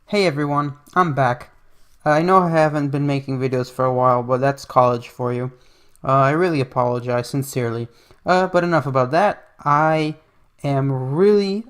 Hey everyone, I'm back. I know I haven't been making videos for a while, but that's college for you. I really apologize, sincerely. But enough about that. I am really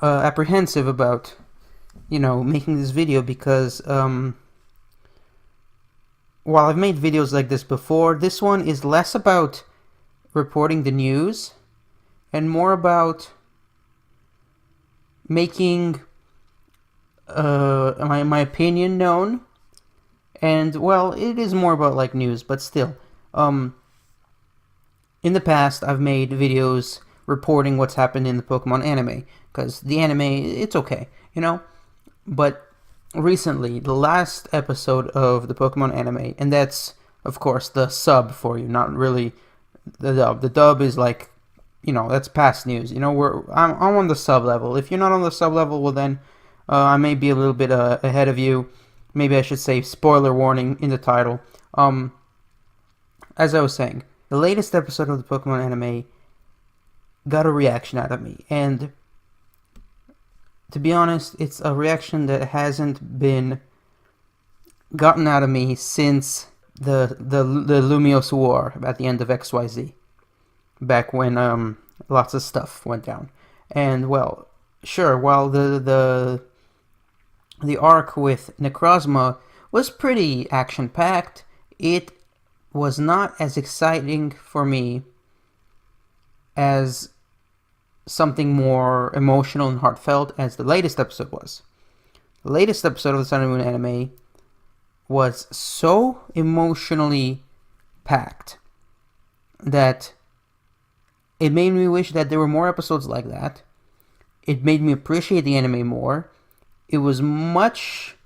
apprehensive about, making this video because, while I've made videos like this before, this one is less about reporting the news and more about making my opinion known. And well, it is more about like news, but still. Um, in the past, I've made videos reporting what's happened in the Pokemon anime because the anime, it's okay, you know. But recently, the last episode of the Pokemon anime, and that's of course the sub for you, not really the dub. The dub is like, that's past news. I'm on the sub level. If you're not on the sub level, well then I may be a little bit ahead of you. Maybe I should say spoiler warning in the title. As I was saying, the latest episode of the Pokemon anime got a reaction out of me, and to be honest, it's a reaction that hasn't been gotten out of me since the Lumiose War at the end of XYZ, back when lots of stuff went down. And well, sure, while the arc with Necrozma was pretty action packed, it was not as exciting for me as something more emotional and heartfelt as the latest episode was. The latest episode of the Sun and Moon anime was so emotionally packed that it made me wish that there were more episodes like that. It made me appreciate the anime more. It was much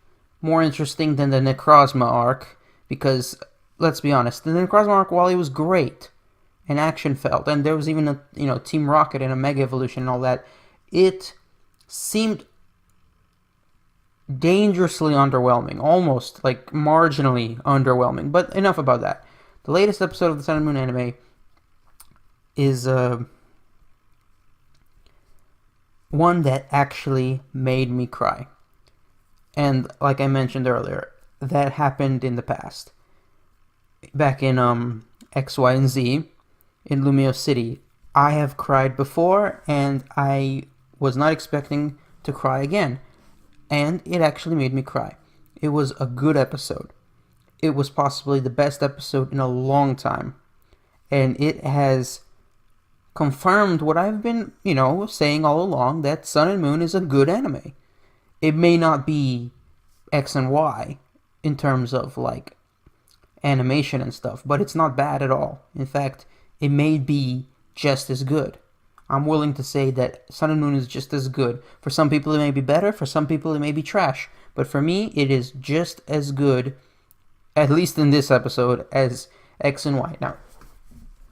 more interesting than the Necrozma arc because, let's be honest, the Necrozma arc, while it was great and action felt, and there was even a Team Rocket and a Mega Evolution and all that, it seemed dangerously underwhelming, almost like marginally underwhelming. But enough about that. The latest episode of the Sun and Moon anime is one that actually made me cry. And like I mentioned earlier, that happened in the past. Back in X, Y, and Z in Lumio City, I have cried before, and I was not expecting to cry again. And it actually made me cry. It was a good episode. It was possibly the best episode in a long time. And it has confirmed what I've been, saying all along, that Sun and Moon is a good anime. It may not be X and Y in terms of like animation and stuff, but it's not bad at all. In fact, it may be just as good. I'm willing to say that Sun and Moon is just as good. For some people it may be better, for some people it may be trash, but for me it is just as good, at least in this episode, as X and Y. Now,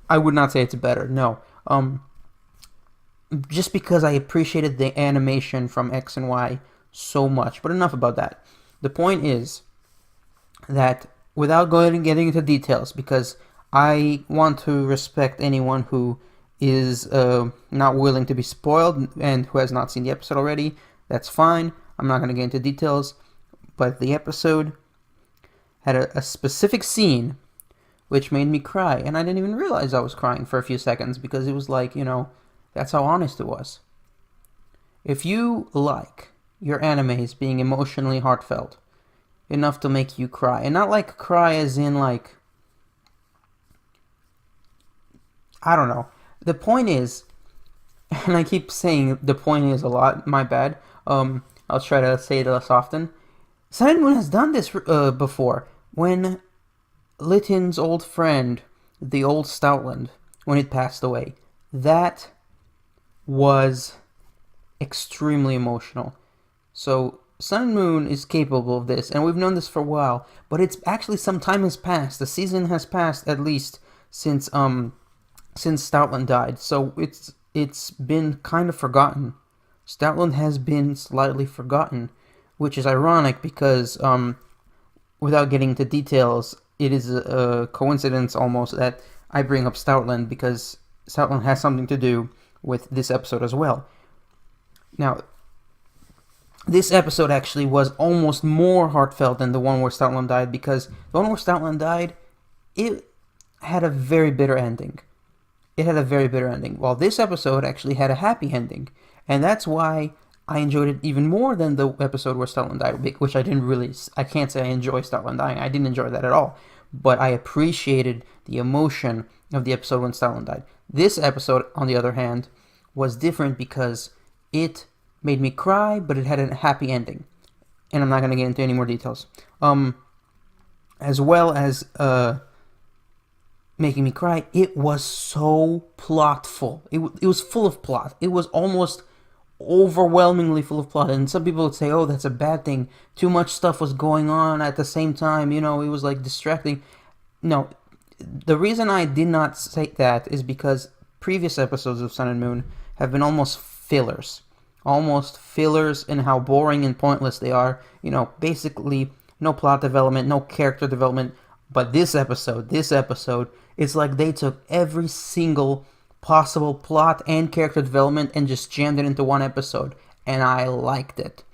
I would not say it's better, no. Just because I appreciated the animation from X and Y so much, but enough about that. The point is that without getting into details, because I want to respect anyone who is not willing to be spoiled and who has not seen the episode already, that's fine. I'm not going to get into details, but the episode had a specific scene which made me cry, and I didn't even realize I was crying for a few seconds because it was like, that's how honest it was. If you like your animes being emotionally heartfelt enough to make you cry, and not like cry as in like, I don't know. The point is, and I keep saying the point is a lot, my bad. I'll try to say it less often. Sun and Moon has done this before. When Litton's old friend, the old Stoutland, when it passed away, that was extremely emotional. So Sun and Moon is capable of this, and we've known this for a while, but it's actually some time has passed. The season has passed at least since Stoutland died, so it's been kind of forgotten. Stoutland has been slightly forgotten, which is ironic because without getting into details, it is a coincidence almost that I bring up Stoutland because Stoutland has something to do with this episode as well. Now, This episode actually was almost more heartfelt than the one where Stoutland died, because the one where Stoutland died, it had a very bitter ending. It had a very bitter ending. While this episode actually had a happy ending, and that's why I enjoyed it even more than the episode where Stoutland died, which I can't say I enjoy Stoutland dying. I didn't enjoy that at all, but I appreciated the emotion of the episode when Stoutland died. This episode, on the other hand, was different because it made me cry, but it had a happy ending, and I'm not going to get into any more details. As well as making me cry, it was so plotful. It was full of plot. It was almost overwhelmingly full of plot. And some people would say, oh, that's a bad thing. Too much stuff was going on at the same time. You know, it was like distracting. No, the reason I did not say that is because previous episodes of Sun and Moon have been almost fillers. Almost fillers in how boring and pointless they are. You know, basically no plot development, no character development. But this episode, it's like they took every single possible plot and character development and just jammed it into one episode. And I liked it.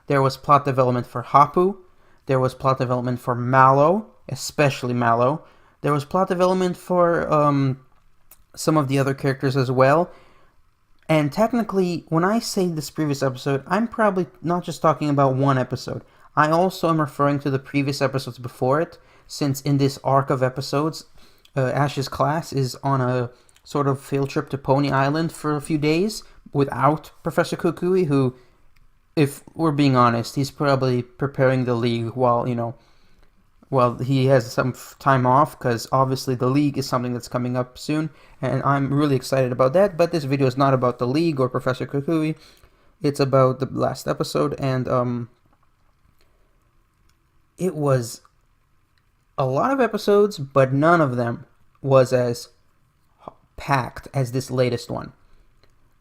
There was plot development for Hapu. There was plot development for Mallow, especially Mallow. There was plot development for some of the other characters as well. And technically, when I say this previous episode, I'm probably not just talking about one episode. I also am referring to the previous episodes before it, since in this arc of episodes, Ash's class is on a sort of field trip to Pony Island for a few days without Professor Kukui, who, if we're being honest, he's probably preparing the league while, he has some time off, because obviously the league is something that's coming up soon, and I'm really excited about that. But this video is not about the league or Professor Kukui. It's about the last episode, and it was a lot of episodes, but none of them was as packed as this latest one.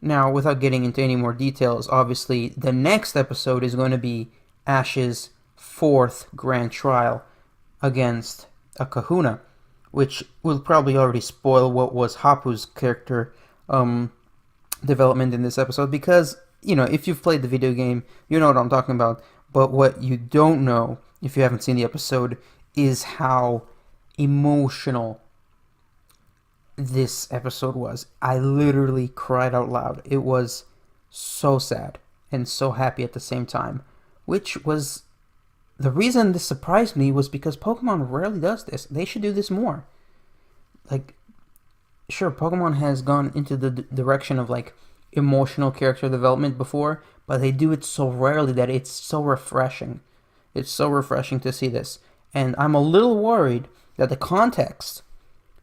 Now, without getting into any more details, obviously the next episode is going to be Ash's fourth grand trial against a Kahuna, which will probably already spoil what was Hapu's character development in this episode, because, if you've played the video game, you know what I'm talking about. But what you don't know, if you haven't seen the episode, is how emotional this episode was. I literally cried out loud. It was so sad and so happy at the same time, which was the reason this surprised me, was because Pokemon rarely does this. They should do this more. Like, sure, Pokemon has gone into the direction of like emotional character development before, but they do it so rarely that it's so refreshing. It's so refreshing to see this. And I'm a little worried that the context,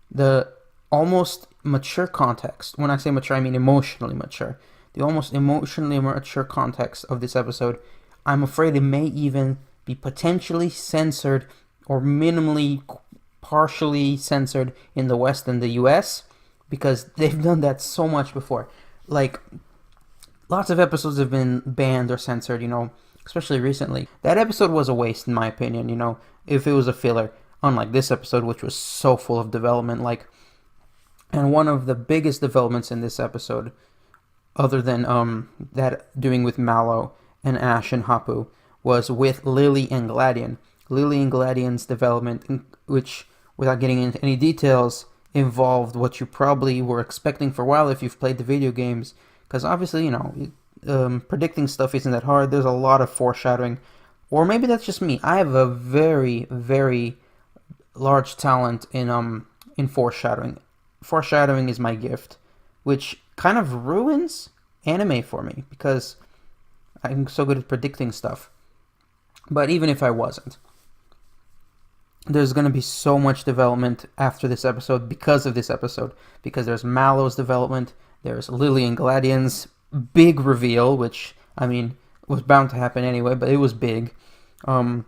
the almost mature context, when I say mature, I mean emotionally mature, the almost emotionally mature context of this episode, I'm afraid it may even be potentially censored or minimally, partially censored in the West and the US, because they've done that so much before. Like, lots of episodes have been banned or censored, especially recently. That episode was a waste, in my opinion, if it was a filler, unlike this episode, which was so full of development. And one of the biggest developments in this episode, other than that doing with Mallow and Ash and Hapu, was with Lily and Gladion. Lily and Gladion's development, which, without getting into any details, involved what you probably were expecting for a while if you've played the video games, because obviously, predicting stuff isn't that hard. There's a lot of foreshadowing, or maybe that's just me. I have a very, very large talent in foreshadowing. Foreshadowing is my gift, which kind of ruins anime for me, because I'm so good at predicting stuff. But even if I wasn't, there's going to be so much development after this episode because of this episode. Because there's Mallow's development, there's Lily and Gladion's big reveal, which, was bound to happen anyway, but it was big. Hapu,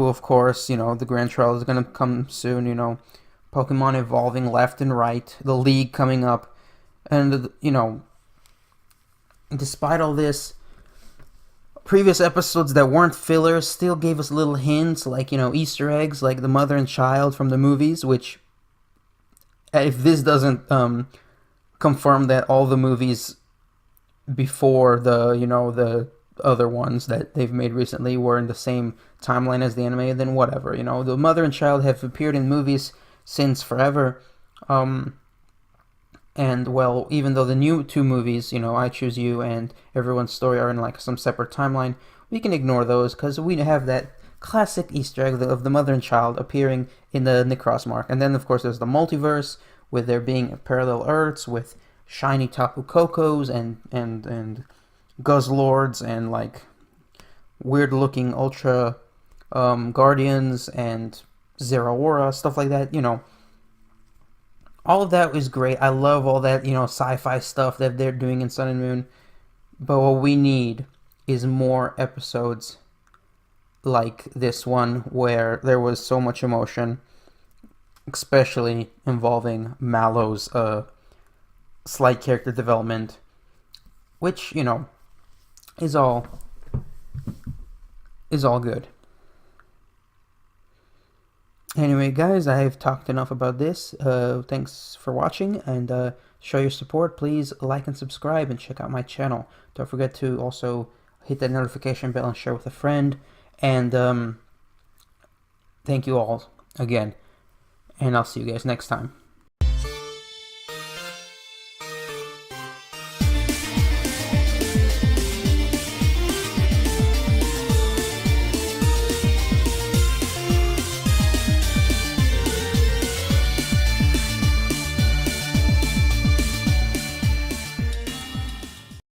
of course, the Grand Trial is going to come soon, Pokemon evolving left and right, the League coming up, and, despite all this, previous episodes that weren't fillers still gave us little hints, like, Easter eggs, like the mother and child from the movies, which, if this doesn't confirm that all the movies before the the other ones that they've made recently were in the same timeline as the anime, then whatever. The mother and child have appeared in movies since forever. And well, even though the new two movies, I Choose You and Everyone's Story, are in like some separate timeline, we can ignore those because we have that classic Easter egg of the mother and child appearing in the Necros mark. And then, of course, there's the multiverse with there being parallel Earths with shiny Tapu Kokos and Guzzlords and like weird looking Ultra Guardians and Zeraora, stuff like that. All of that is great. I love all that, sci-fi stuff that they're doing in Sun and Moon. But what we need is more episodes like this one where there was so much emotion, especially involving Mallow's slight character development, which, is all good. Anyway, guys, I've talked enough about this. Thanks for watching, and show your support. Please like and subscribe, and check out my channel. Don't forget to also hit that notification bell and share with a friend. And thank you all again, and I'll see you guys next time.